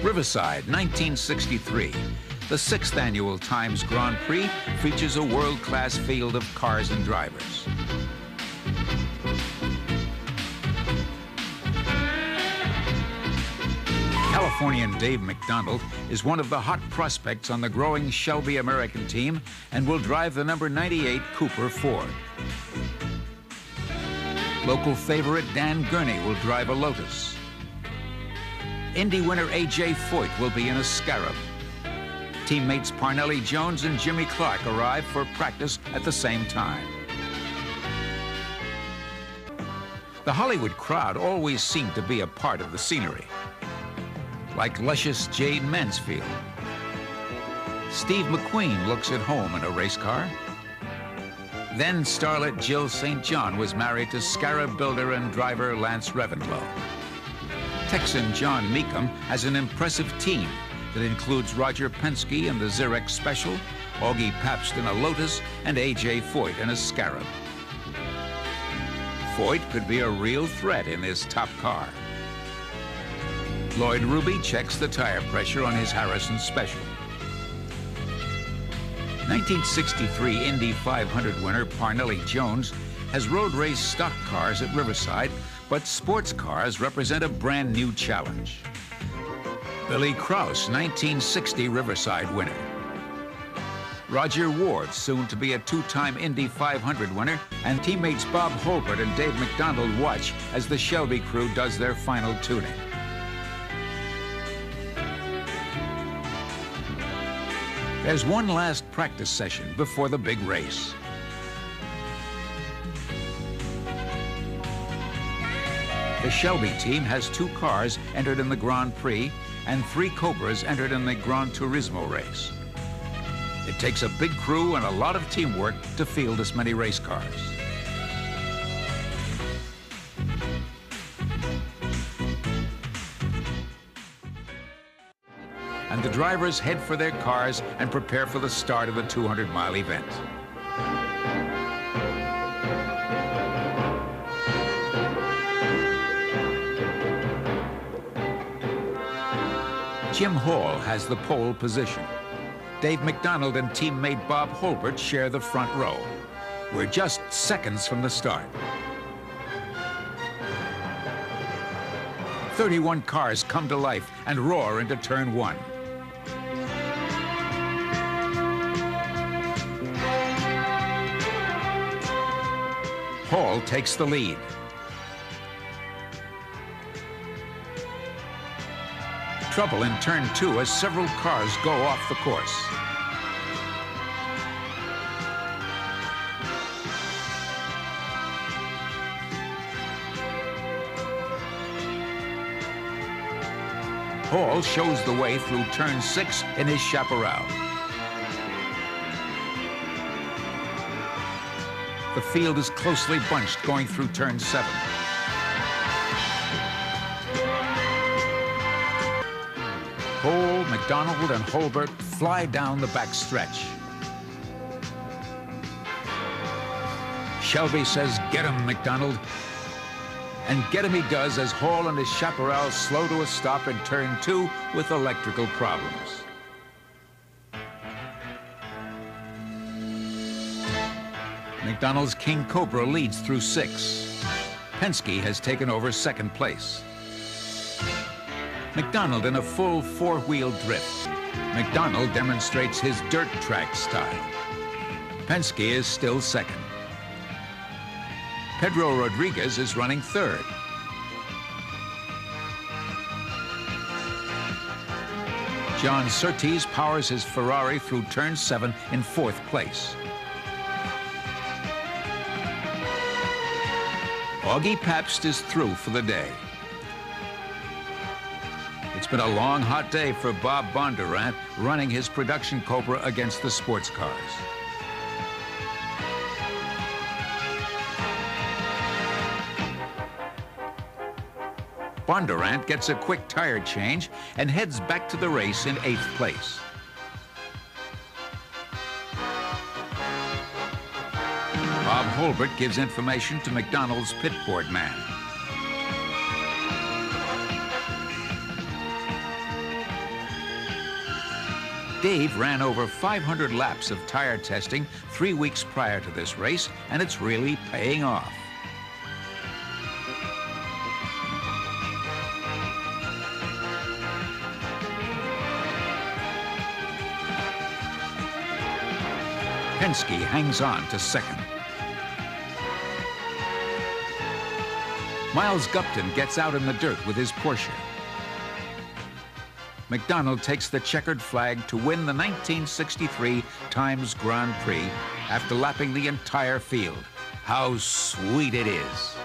Riverside, 1963. The 6th annual Times Grand Prix features a world-class field of cars and drivers. Californian Dave MacDonald is one of the hot prospects on the growing Shelby American team and will drive the number 98 Cooper Ford. Local favorite Dan Gurney will drive a Lotus. Indy winner A.J. Foyt will be in a Scarab. Teammates Parnelli Jones and Jimmy Clark arrive for practice at the same time. The Hollywood crowd always seemed to be a part of the scenery, like luscious Jade Mansfield. Steve McQueen looks at home in a race car. Then starlet Jill St. John was married to Scarab builder and driver Lance Reventlow. Texan John Meekum has an impressive team that includes Roger Penske in the Xerox Special, Augie Pabst in a Lotus, and A.J. Foyt in a Scarab. Foyt could be a real threat in this top car. Lloyd Ruby checks the tire pressure on his Harrison Special. 1963 Indy 500 winner Parnelli Jones has road race stock cars at Riverside, but sports cars represent a brand new challenge. Billy Krause, 1960 Riverside winner. Roger Ward, soon to be a two-time Indy 500 winner, and teammates Bob Holbert and Dave MacDonald watch as the Shelby crew does their final tuning. There's one last practice session before the big race. The Shelby team has 2 cars entered in the Grand Prix and 3 Cobras entered in the Gran Turismo race. It takes a big crew and a lot of teamwork to field this many race cars. And the drivers head for their cars and prepare for the start of the 200-mile event. Jim Hall has the pole position. Dave MacDonald and teammate Bob Holbert share the front row. We're just seconds from the start. 31 cars come to life and roar into turn 1. Hall takes the lead. Trouble in turn 2 as several cars go off the course. Hall shows the way through turn 6 in his Chaparral. The field is closely bunched going through turn 7. Hall, MacDonald, and Holbert fly down the back stretch. Shelby says, "Get him, MacDonald." And get him he does as Hall and his Chaparral slow to a stop in turn 2 with electrical problems. MacDonald's King Cobra leads through 6. Penske has taken over second place. MacDonald in a full 4-wheel drift. MacDonald demonstrates his dirt track style. Penske is still second. Pedro Rodriguez is running third. John Surtees powers his Ferrari through turn 7 in 4th place. Augie Pabst is through for the day. It's been a long, hot day for Bob Bondurant running his production Cobra against the sports cars. Bondurant gets a quick tire change and heads back to the race in 8th place. Bob Holbert gives information to MacDonald's pitboard man. Dave ran over 500 laps of tire testing 3 weeks prior to this race, and it's really paying off. Penske hangs on to second. Miles Gupton gets out in the dirt with his Porsche. MacDonald takes the checkered flag to win the 1963 Times Grand Prix after lapping the entire field. How sweet it is.